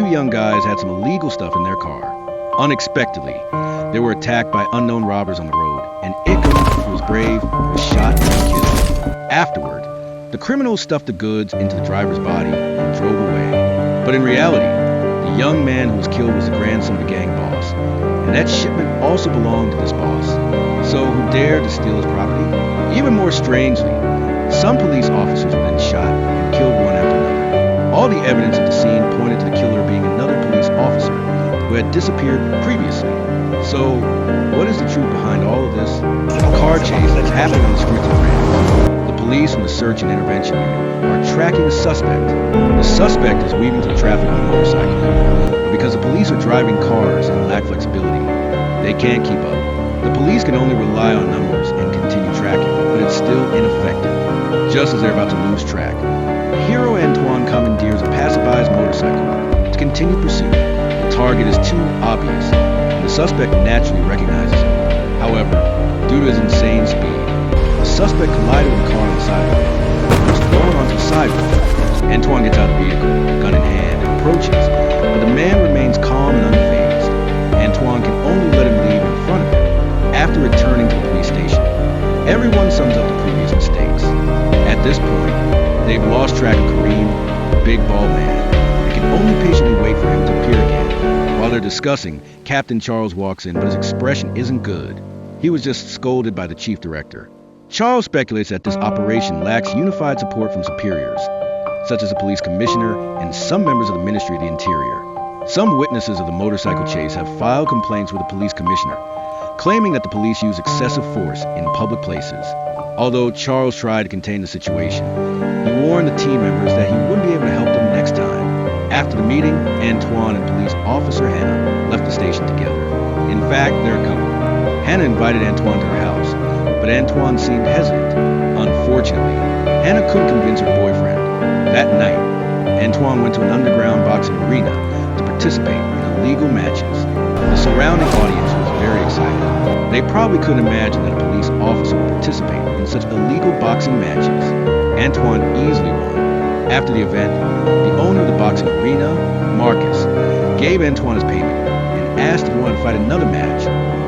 young guys had some illegal stuff in their car. Unexpectedly, they were attacked by unknown robbers on the road, and Ickham, who was brave, was shot and killed. Afterward, the criminals stuffed the goods into the driver's body and drove away. But in reality, the young man who was killed was the grandson of the gang boss, and that shipment also belonged to this boss. So who dared to steal his property? Even more strangely, some police officers were then shot and killed one after another. All the evidence at the scene pointed to the killer being another police officer who had disappeared previously. So, what is the truth behind all of this? A car chase that's happening on the streets of France. The police from the Search and Intervention Unit are tracking a suspect. The suspect is weaving through traffic on a motorcycle. But because the police are driving cars and lack flexibility, they can't keep up. The police can only rely on numbers and continue tracking, but it's still ineffective. Just as they're about to lose track, Hero Antoine commandeers a passerby's motorcycle to continue pursuit. The target is too obvious, and the suspect naturally recognizes him. However, due to his insane speed, the suspect collided with a car on the side of the road and was thrown onto the sidewalk. Antoine gets out of the vehicle, gun in hand, and approaches, but the man remains calm and unfazed. Antoine can only let him leave in front of him after returning to the police station. Everyone sums up the previous mistakes. At this point, they've lost track of Kareem, the big bald man, and can only patiently wait for him to appear again. While they're discussing, Captain Charles walks in, but his expression isn't good. He was just scolded by the chief director. Charles speculates that this operation lacks unified support from superiors, such as the police commissioner and some members of the Ministry of the Interior. Some witnesses of the motorcycle chase have filed complaints with the police commissioner, claiming that the police use excessive force in public places. Although Charles tried to contain the situation, he warned the team members that he wouldn't be able to help them next time. After the meeting, Antoine and police officer Hannah left the station together. In fact, they're a couple. Hannah invited Antoine to her house, but Antoine seemed hesitant. Unfortunately, Hannah couldn't convince her boyfriend. That night, Antoine went to an underground boxing arena to participate in illegal matches. The surrounding audience was very excited. They probably couldn't imagine that a police officer would participate in such illegal boxing matches. Antoine easily won. After the event, the owner of the boxing arena, Marcus, gave Antoine his payment and asked if he wanted to fight another match,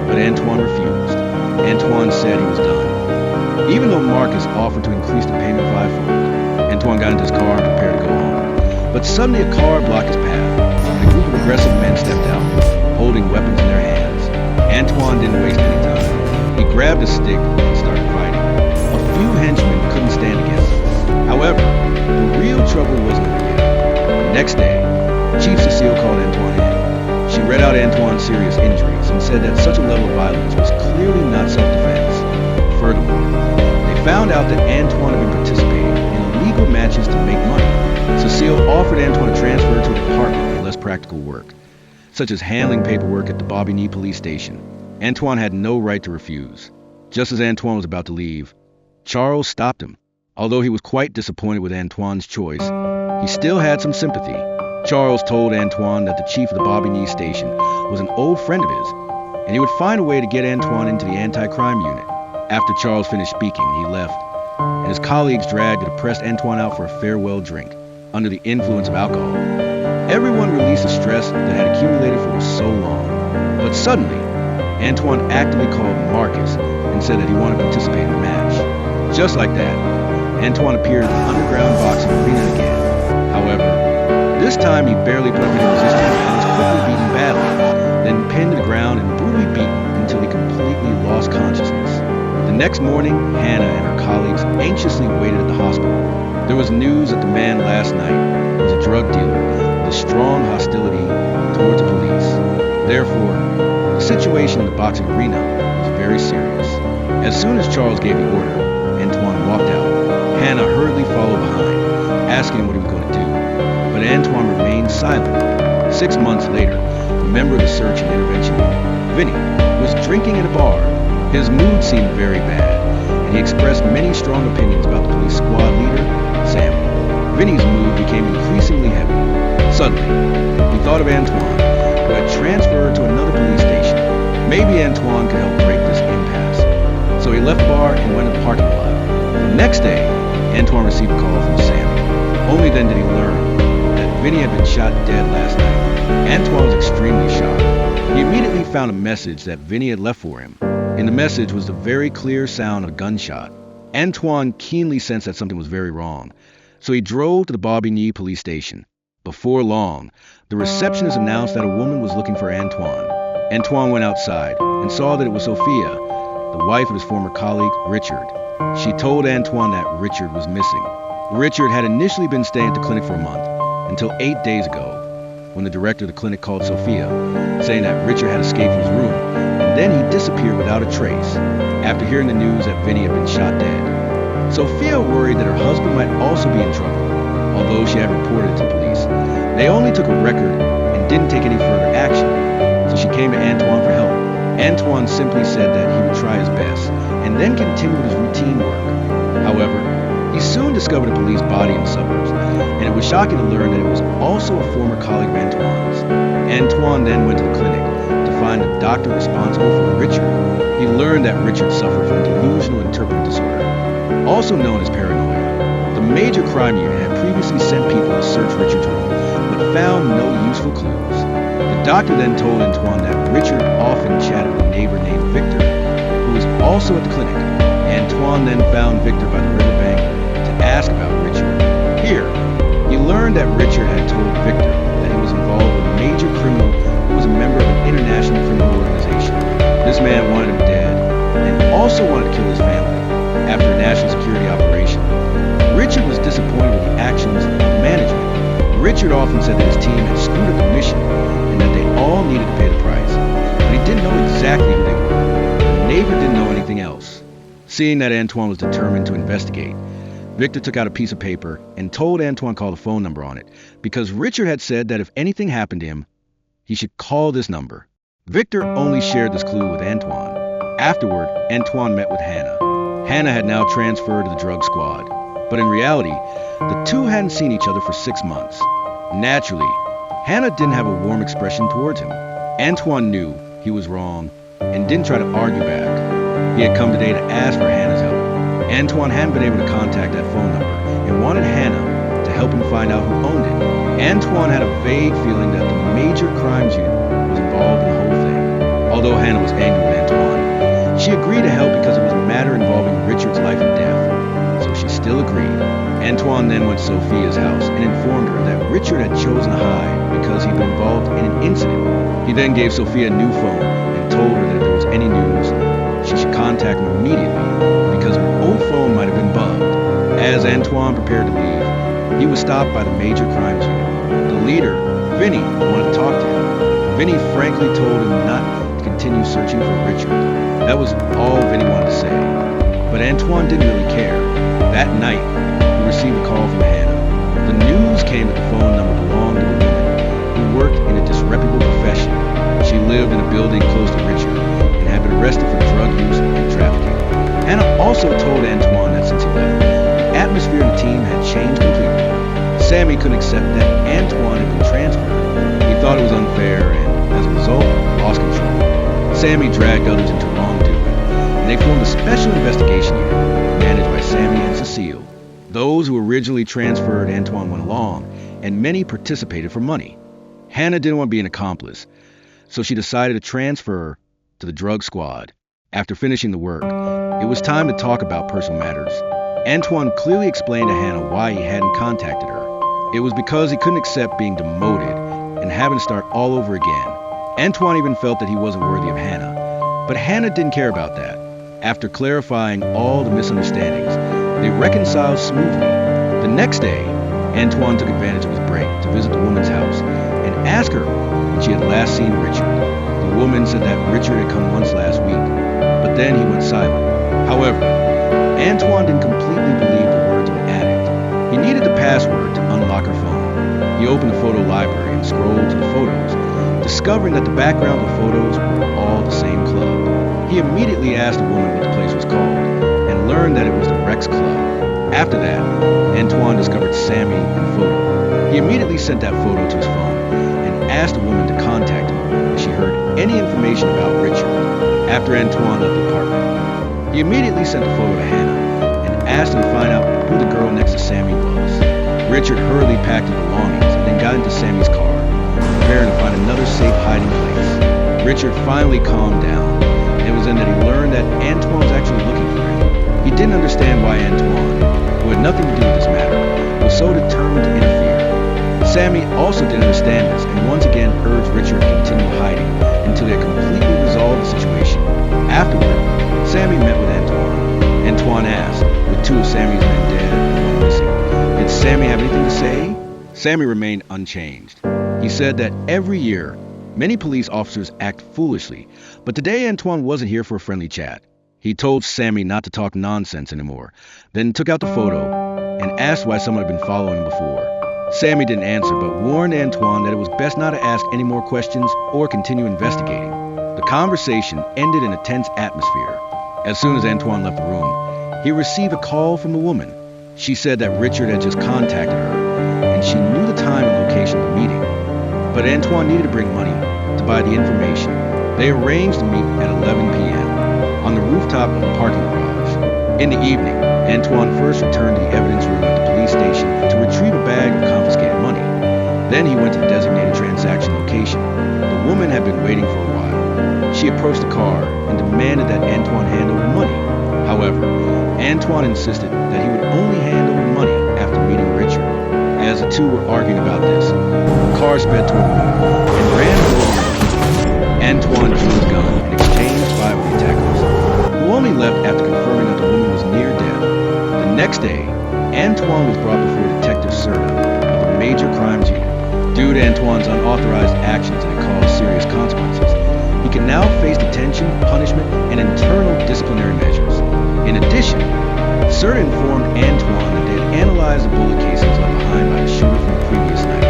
but Antoine refused. Antoine said he was done. Even though Marcus offered to increase the payment fivefold, Antoine got into his car and prepared to go home. But suddenly a car blocked his path, and a group of aggressive men stepped out, holding weapons in their hands. Antoine didn't waste any time. He grabbed a stick and started fighting. A few henchmen couldn't stand against him. However, the real trouble wasn't over yet. The next day, Chief Cecile called Antoine in. She read out Antoine's serious injuries and said that such a level of violence was clearly not self-defense. Furthermore, they found out that Antoine had been participating in illegal matches to make money. Cecile offered Antoine a transfer to a department with less practical work, such as handling paperwork at the Bobigny police station. Antoine had no right to refuse. Just as Antoine was about to leave, Charles stopped him. Although he was quite disappointed with Antoine's choice, he still had some sympathy. Charles told Antoine that the chief of the Bobigny station was an old friend of his, and he would find a way to get Antoine into the anti-crime unit. After Charles finished speaking, he left, and his colleagues dragged the depressed Antoine out for a farewell drink, under the influence of alcohol. Everyone released the stress that had accumulated for so long. But suddenly, Antoine actively called Marcus and said that he wanted to participate in the match. Just like that, Antoine appeared in the underground boxing arena again. However, this time he barely put up any resistance and was quickly beaten badly, then pinned to the ground and brutally beaten until he completely lost consciousness. The next morning, Hannah and her colleagues anxiously waited at the hospital. There was news that the man last night was a drug dealer with a strong hostility towards the police. Therefore, the situation in the boxing arena was very serious. As soon as Charles gave the order, Antoine walked out. Hannah hurriedly followed behind, asking what he was going to do. But Antoine remained silent. 6 months later, a member of the Search and Intervention Unit, Vinny, was drinking at a bar. His mood seemed very bad, and he expressed many strong opinions about the police squad leader, Sam. Vinny's mood became increasingly heavy. Suddenly, he thought of Antoine, who had transferred to another police station. Maybe Antoine could help break this impasse. So he left the bar and went to the parking lot. The next day, Antoine received a call from Sam. Only then did he learn that Vinny had been shot dead last night. Antoine was extremely shocked. He immediately found a message that Vinny had left for him. In the message was the very clear sound of a gunshot. Antoine keenly sensed that something was very wrong, so he drove to the Bobigny police station. Before long, the receptionist announced that a woman was looking for Antoine. Antoine went outside and saw that it was Sophia, the wife of his former colleague, Richard. She told Antoine that Richard was missing. Richard had initially been staying at the clinic for a month, until 8 days ago, when the director of the clinic called Sophia, saying that Richard had escaped from his room, and then he disappeared without a trace, after hearing the news that Vinny had been shot dead. Sophia worried that her husband might also be in trouble, although she had reported it to police. They only took a record and didn't take any further action, so she came to Antoine for help. Antoine simply said that he would try his best, and then continued his routine work. However, he soon discovered a police body in the suburbs, and it was shocking to learn that it was also a former colleague of Antoine's. Antoine then went to the clinic to find the doctor responsible for Richard. He learned that Richard suffered from delusional interpretive disorder, also known as paranoia. The major crime unit had previously sent people to search Richard's room, but found no useful clues. The doctor then told Antoine that Richard often chatted with a neighbor named Victor, who was also at the clinic. Antoine then found Victor by the riverbank to ask about Richard. Here, he learned that Richard had told Victor that he was involved with a major criminal who was a member of an international criminal organization. This man wanted him dead, and also wanted to kill his family after a national security operation. Richard was disappointed with the actions of management. Richard often said that his team had screwed up the mission and that they all needed to pay the price, but he didn't know exactly who they were. The neighbor didn't know anything else. Seeing that Antoine was determined to investigate, Victor took out a piece of paper and told Antoine to call the phone number on it, because Richard had said that if anything happened to him, he should call this number. Victor only shared this clue with Antoine. Afterward, Antoine met with Hannah. Hannah had now transferred to the drug squad, but in reality, the two hadn't seen each other for 6 months. Naturally, Hannah didn't have a warm expression towards him. Antoine knew he was wrong and didn't try to argue back. He had come today to ask for Hannah's help. Antoine hadn't been able to contact that phone number and wanted Hannah to help him find out who owned it. Antoine had a vague feeling that the major crimes unit was involved in the whole thing. Although Hannah was angry with Antoine, she agreed to help because it was a matter involving Richard's life and death. So she still agreed. Antoine then went to Sophia's house and informed her that Richard had chosen to hide because he'd been involved in an incident. He then gave Sophia a new phone and told her that if there was any news, she should contact him immediately because her old phone might have been bugged. As Antoine prepared to leave, he was stopped by the major crimes unit. The leader, Vinny, wanted to talk to him. Vinny frankly told him not to continue searching for Richard. That was all Vinny wanted to say. But Antoine didn't really care. That night, he received a call from Hannah. The news came that the phone number belonged to a woman who worked in a disreputable profession. She lived in a building close to Richard and had been arrested for drug use and trafficking. Hannah also told Antoine that since he left, the atmosphere in the team had changed completely. Sammy couldn't accept that Antoine had been transferred. He thought it was unfair and, as a result, lost control. Sammy dragged others into wrongdoing, and they formed a special investigation unit managed by Sammy and Cecile. Those who originally transferred Antoine went along, and many participated for money. Hannah didn't want to be an accomplice, so she decided to transfer to the drug squad. After finishing the work, it was time to talk about personal matters. Antoine clearly explained to Hannah why he hadn't contacted her. It was because he couldn't accept being demoted and having to start all over again. Antoine even felt that he wasn't worthy of Hannah, but Hannah didn't care about that. After clarifying all the misunderstandings, they reconciled smoothly. The next day, Antoine took advantage of his break to visit the woman's house and ask her when she had last seen Richard. The woman said that Richard had come once last week, but then he went silent. However, Antoine didn't completely believe the words of an addict. He needed the password to unlock her phone. He opened the photo library and scrolled to the photos, discovering that the background of the photos were all the same club. He immediately asked the woman what the place was called and learned that it was the Rex Club. After that, Antoine discovered Sammy in the photo. He immediately sent that photo to his phone and asked the woman to contact him if she heard any information about Richard after Antoine left the apartment. He immediately sent the photo to Hannah and asked her to find out who the girl next to Sammy was. Richard hurriedly packed his belongings and then got into Sammy's car. preparing to find another safe hiding place. Richard finally calmed down. It was then that he learned that Antoine was actually looking for him. He didn't understand why Antoine, who had nothing to do with this matter, was so determined to interfere. Sammy also didn't understand this and once again urged Richard to continue hiding until they had completely resolved the situation. Afterward, Sammy met with Antoine. Antoine asked, with two of Sammy's men dead and one missing, did Sammy have anything to say? Sammy remained unchanged. He said that every year, many police officers act foolishly, but today Antoine wasn't here for a friendly chat. He told Sammy not to talk nonsense anymore, then took out the photo and asked why someone had been following him before. Sammy didn't answer, but warned Antoine that it was best not to ask any more questions or continue investigating. The conversation ended in a tense atmosphere. As soon as Antoine left the room, he received a call from the woman. She said that Richard had just contacted her, and she knew the time and location of the meeting. But Antoine needed to bring money to buy the information. They arranged to meet at 11 p.m. on the rooftop of a parking garage. In the evening, Antoine first returned to the evidence room at the police station to retrieve a bag of confiscated money. Then he went to the designated transaction location. The woman had been waiting for a while. She approached the car and demanded that Antoine hand over the money. However, Antoine insisted that he would only hand over the money after meeting Richard. As the two were arguing about this, the car sped toward the woman and ran over the woman. Antoine drew his gun and exchanged fire with the attackers, who only left after confirming that the woman was near death. The next day, Antoine was brought before Detective Serta of the Major Crimes Unit. Due to Antoine's unauthorized actions that caused serious consequences, he can now face detention, punishment, and internal disciplinary measures. In addition, Serta informed Antoine that they had analyzed the bullet casings left behind by the shooter from the previous night.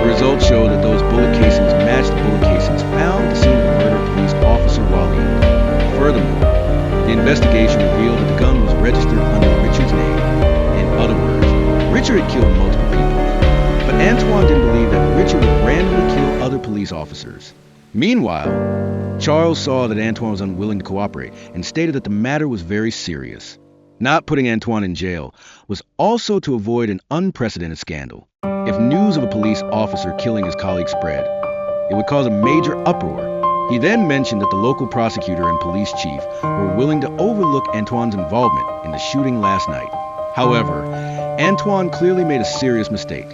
The results showed that those bullet casings matched the bullet casings found at the scene of the murder of police officer Waleed. Furthermore, the investigation revealed that the gun was registered under Richard's name. In other words, Richard had killed multiple people. But Antoine didn't believe that Richard would randomly kill other police officers. Meanwhile, Charles saw that Antoine was unwilling to cooperate and stated that the matter was very serious. Not putting Antoine in jail was also to avoid an unprecedented scandal. If news of a police officer killing his colleague spread, it would cause a major uproar. He then mentioned that the local prosecutor and police chief were willing to overlook Antoine's involvement in the shooting last night. However, Antoine clearly made a serious mistake,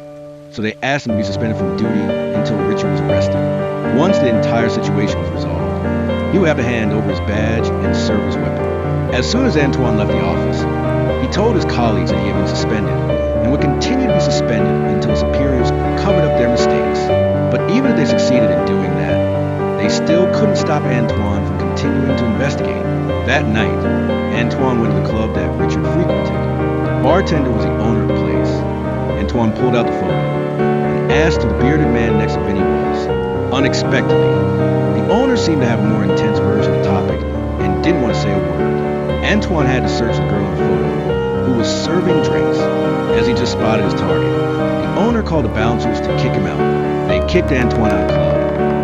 so they asked him to be suspended from duty until Richard was arrested. Once the entire situation was resolved, he would have to hand over his badge and service weapon. As soon as Antoine left the office, he told his colleagues that he had been suspended and would continue to be suspended until his superiors covered up their mistakes. But even if they succeeded in doing that, they still couldn't stop Antoine from continuing to investigate. That night, Antoine went to the club that Richard frequented. The bartender was the owner of the place. Antoine pulled out the photo and asked who the bearded man next to Vinny was. Unexpectedly, the owner seemed to have a more intense version of the topic and didn't want to say a word. Antoine had to search the girl in the photo, who was serving drinks, as he just spotted his target. The owner called the bouncers to kick him out. They kicked Antoine out of the club.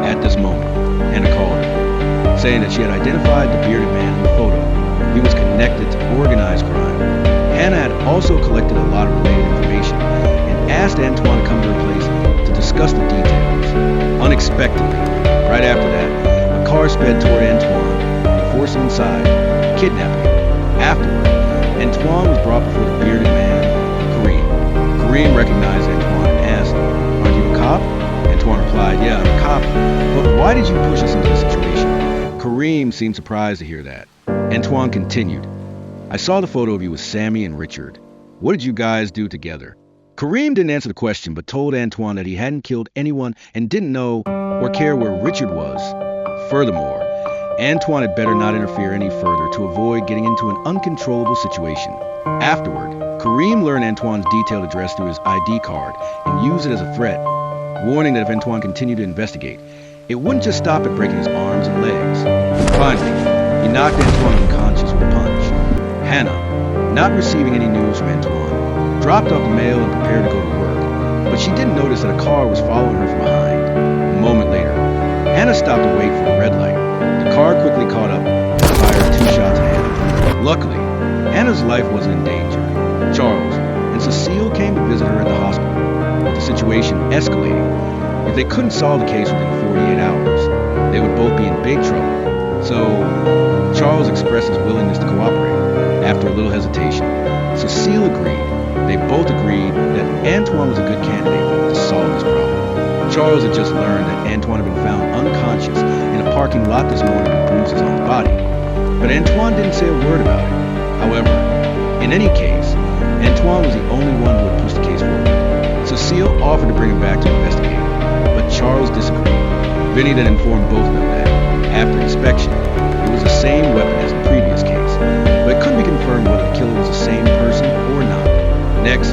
At this moment, Hannah called her, saying that she had identified the bearded man in the photo. He was connected to organized crime. Hannah had also collected a lot of related information and asked Antoine to come to her place to discuss the details. Unexpectedly, right after that, a car sped toward Antoine and forced him inside, kidnapping him. Afterward, Antoine was brought before the bearded man, Kareem. Kareem recognized Antoine and asked, "Are you a cop?" Antoine replied, "Yeah, I'm a cop, but why did you push us into this situation?" Kareem seemed surprised to hear that. Antoine continued, "I saw the photo of you with Sammy and Richard. What did you guys do together?" Kareem didn't answer the question, but told Antoine that he hadn't killed anyone and didn't know or care where Richard was. Furthermore, Antoine had better not interfere any further to avoid getting into an uncontrollable situation. Afterward, Kareem learned Antoine's detailed address through his ID card and used it as a threat, warning that if Antoine continued to investigate, it wouldn't just stop at breaking his arms and legs. Finally, he knocked Antoine unconscious with a punch. Hannah, not receiving any news from Antoine, dropped off the mail and prepared to go to work, but she didn't notice that a car was following her from behind. A moment later, Hannah stopped to wait for a red light. The car quickly caught up and fired 2 shots at Hannah. Luckily, Hannah's life wasn't in danger. Charles and Cecile came to visit her at the hospital. With the situation escalating, If they couldn't solve the case within 48 hours, they would both be in big trouble. So, Charles expressed his willingness to cooperate. After a little hesitation, Cecile agreed. They both agreed that Antoine was a good candidate to solve this problem. Charles had just learned that Antoine had been found unconscious in a parking lot this morning with bruises on his body. But Antoine didn't say a word about it. However, in any case, Antoine was the only one who had pushed the case forward. Cecile offered to bring him back to investigate, but Charles disagreed. Vinny then informed both of them that, after inspection, it was the same weapon as the previous case, but it couldn't be confirmed whether the killer was the same person or not. Next,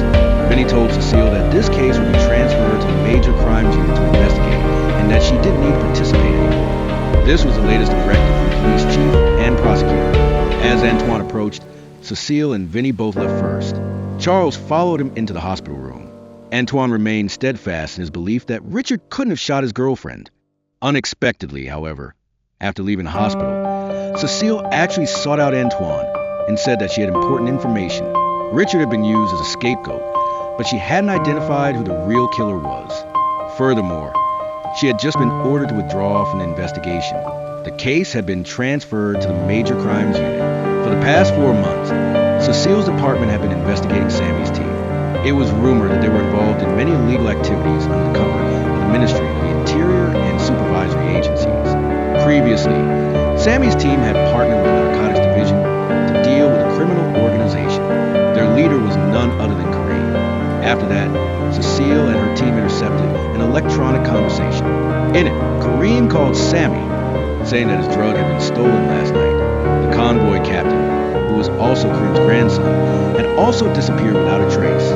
Vinny told Cecile that this case would be transferred to the Major Crimes Unit to investigate, and that she didn't need to participate anymore. This was the latest directive from police chief and prosecutor. As Antoine approached, Cecile and Vinny both left first. Charles followed him into the hospital room. Antoine remained steadfast in his belief that Richard couldn't have shot his girlfriend. Unexpectedly, however, after leaving the hospital, Cecile actually sought out Antoine and said that she had important information. Richard had been used as a scapegoat, but she hadn't identified who the real killer was. Furthermore, she had just been ordered to withdraw from the investigation. The case had been transferred to the Major Crimes Unit. For the past 4 months, Cecile's department had been investigating Sammy's team. It was rumored that they were involved in many illegal activities under the cover of the Ministry of the Interior and supervisory agencies. Previously, Sammy's team had partnered with the Narcotics Division to deal with a criminal organization. Their leader was none other than Kareem. After that, Cecile and her team intercepted an electronic conversation. In it, Kareem called Sammy, saying that his drug had been stolen last night. The convoy captain, who was also Kareem's grandson, had also disappeared without a trace.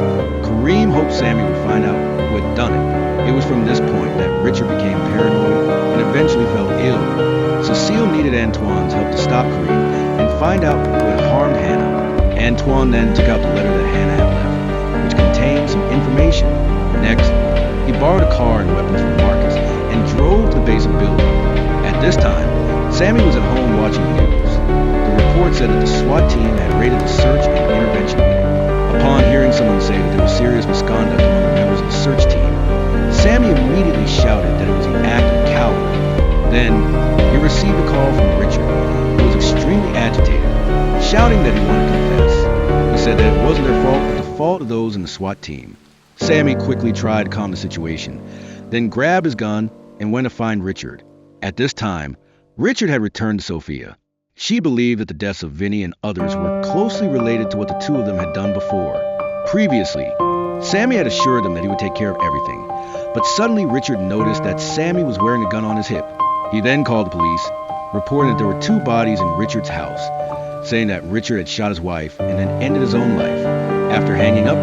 Kareem hoped Sammy would find out who had done it. It was from this point that Richard became paranoid and eventually fell ill. Cecile needed Antoine's help to stop Kareem and find out who had harmed Hannah. Antoine then took out the letter that Hannah had left, which contained some information. Next, he borrowed a car and weapons from Marcus and drove to the base of the building. At this time, Sammy was at home watching the news. The report said that the SWAT team had raided the search and intervention unit. Upon hearing someone say that there was serious misconduct among the members of the search team, Sammy immediately shouted that it was the act of cowardice. Then, he received a call from Richard, who was extremely agitated, shouting that he wanted to confess. He said that it wasn't their fault, but the fault of those in the SWAT team. Sammy quickly tried to calm the situation, then grabbed his gun and went to find Richard. At this time, Richard had returned to Sophia. She believed that the deaths of Vinny and others were closely related to what the two of them had done before. Previously, Sammy had assured them that he would take care of everything, but suddenly Richard noticed that Sammy was wearing a gun on his hip. He then called the police, reporting that there were 2 bodies in Richard's house, saying that Richard had shot his wife and then ended his own life. After hanging up,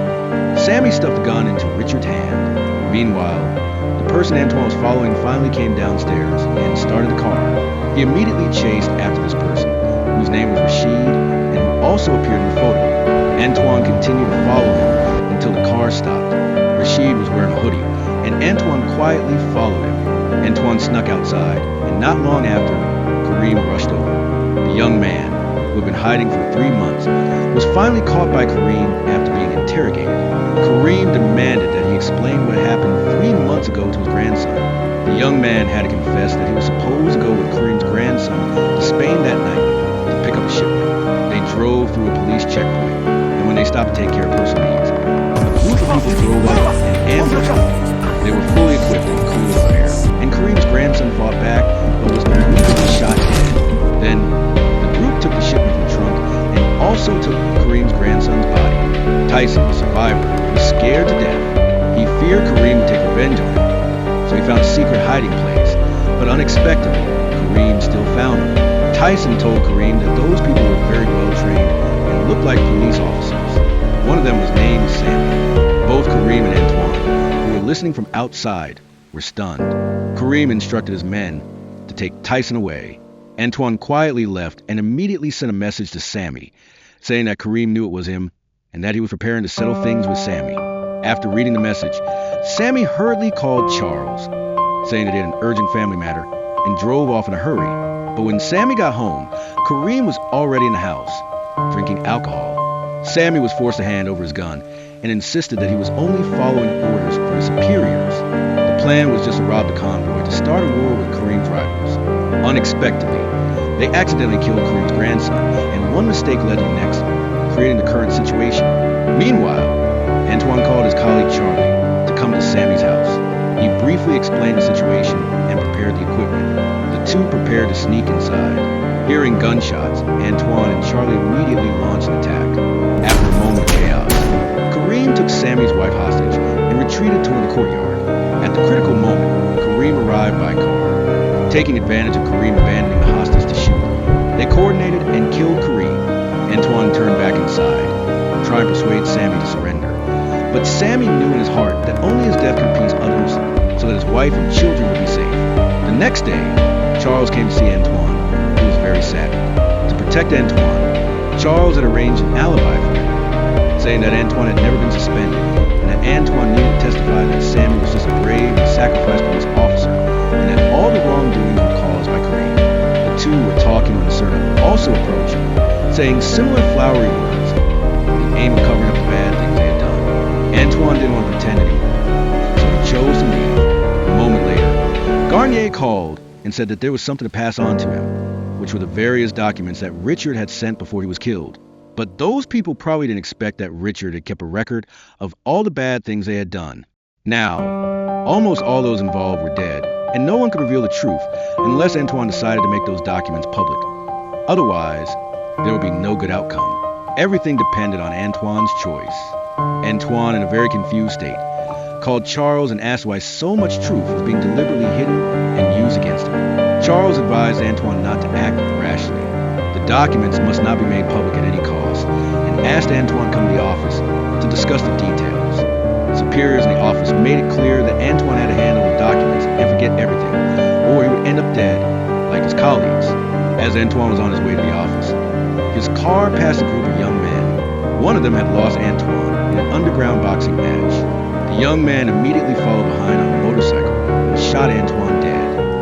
Sammy stuffed the gun into Richard's hand. Meanwhile, the person Antoine was following finally came downstairs and started the car. He immediately chased after this person, whose name was Rashid and who also appeared in the photo. Antoine continued to follow him until the car stopped. Rashid was wearing a hoodie, and Antoine quietly followed him. Antoine snuck outside, and not long after, Kareem rushed over. The young man, who had been hiding for 3 months, was finally caught by Kareem after being interrogated. Kareem demanded that he explain what happened 3 months ago to his grandson. The young man had to confess that he was supposed to go with Kareem's grandson to Spain that night to pick up a shipment. They drove through a police checkpoint, and when they stopped to take care of personal needs, a group of people drove up and ambushed them. They were fully equipped and cool as air, and Kareem's grandson fought back but was immediately shot dead. Then, the group took the shipment from the trunk and also took Kareem's grandson's body. Tyson, the survivor, was scared to death. He feared Kareem would take revenge on him, so he found a secret hiding place, but unexpectedly, Kareem still found him. Tyson told Kareem that those people were very well trained and looked like police officers. One of them was named Sammy. Both Kareem and Antoine, who were listening from outside, were stunned. Kareem instructed his men to take Tyson away. Antoine quietly left and immediately sent a message to Sammy, saying that Kareem knew it was him and that he was preparing to settle things with Sammy. After reading the message, Sammy hurriedly called Charles, saying that he had an urgent family matter, and drove off in a hurry. But when Sammy got home, Kareem was already in the house, drinking alcohol. Sammy was forced to hand over his gun and insisted that he was only following orders from his superiors. The plan was just to rob the convoy to start a war with Kareem's rivals. Unexpectedly, they accidentally killed Kareem's grandson, and one mistake led to the next, creating the current situation. Meanwhile, Antoine called his colleague Charlie to come to Sammy's house. He briefly explained the situation and prepared the equipment. The two prepared to sneak inside. Hearing gunshots, Antoine and Charlie immediately launched an attack. After a moment of chaos, Kareem took Sammy's wife hostage and retreated toward the courtyard. At the critical moment, Kareem arrived by car. Taking advantage of Kareem abandoning the hostage to shoot, they coordinated and killed Kareem. Antoine turned back inside, trying to persuade Sammy to surrender. But Sammy knew in his heart that only his death could appease others so that his wife and children would be safe. The next day, Charles came to see Antoine, who was very sad. To protect Antoine, Charles had arranged an alibi for him, saying that Antoine had never been suspended, and that Antoine needed to testify that Sammy was just a brave and sacrificed police officer, and that all the wrongdoings were caused by Kareem. The two were talking when the servant also approached, saying similar flowery words, with the aim of covering up the bad things they had done. Antoine didn't want to pretend anymore, so he chose to leave. A moment later, Garnier called and said that there was something to pass on to him, which were the various documents that Richard had sent before he was killed. But those people probably didn't expect that Richard had kept a record of all the bad things they had done. Now, almost all those involved were dead, and no one could reveal the truth unless Antoine decided to make those documents public. Otherwise, there would be no good outcome. Everything depended on Antoine's choice. Antoine, in a very confused state, called Charles and asked why so much truth was being deliberately hidden and used against him. Charles advised Antoine not to act rashly. The documents must not be made public at any cost, and asked Antoine to come to the office to discuss the details. Superiors in the office made it clear that Antoine had to handle the documents and forget everything, or he would end up dead, like his colleagues. As Antoine was on his way to the office, his car passed a group of young men. One of them had lost Antoine in an underground boxing match. The young man immediately followed behind on a motorcycle and shot Antoine